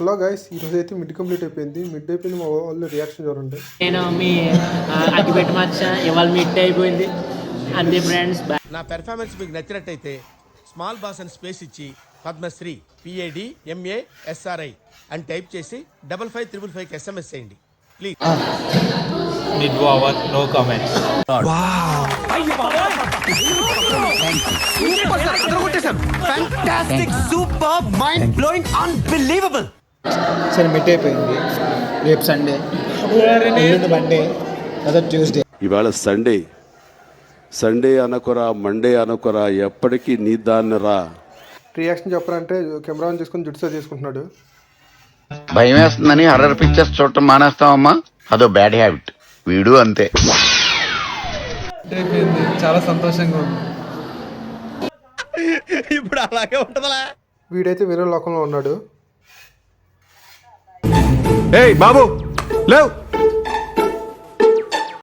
Hello guys, ఈరోజు అయితే mid complete అయిపోయింది. మా వాళ్ళు రియాక్షన్ చూడండి. నేను మీ అగ్గిపెట్టి మచ్చ ఇవాళ మిడ్ అయిపోయింది. అంతే ఫ్రెండ్స్. నా పెర్ఫార్మెన్స్ మీకు నచ్చినట్టయితే స్మాల్ బాస్ అని స్పేస్ ఇచ్చి పద్మశ్రీ PADMASRI అని టైప్ చేసి 55555కి SMS చేయండి please. Mid over, no comments. సరే మిడ్ అయిపోయింది. రేపు సండే, మండే, అదే ట్యూస్డే. ఇవాళ సండే అనకురా, మండే అనకురా, ఎప్పటికీ నీ దాన్ని రా. రియాక్షన్ చెప్పాలంటే కెమెరా ఆన్ చేసుకుని జుట్టు చేసుకుంటున్నాడు. భయం వేస్తుందని హర్రర్ పిక్చర్స్ చూడటం మానేస్తామమ్మా, అదో బ్యాడ్ హ్యాబిట్. వీడు అంతే. చాలా సంతోషంగా ఉంది. ఇప్పుడు అలాగే ఉంటుందా? వీడైతే వేరే లోకంలో ఉన్నాడు. ఏయ్ బాబు లేవ్.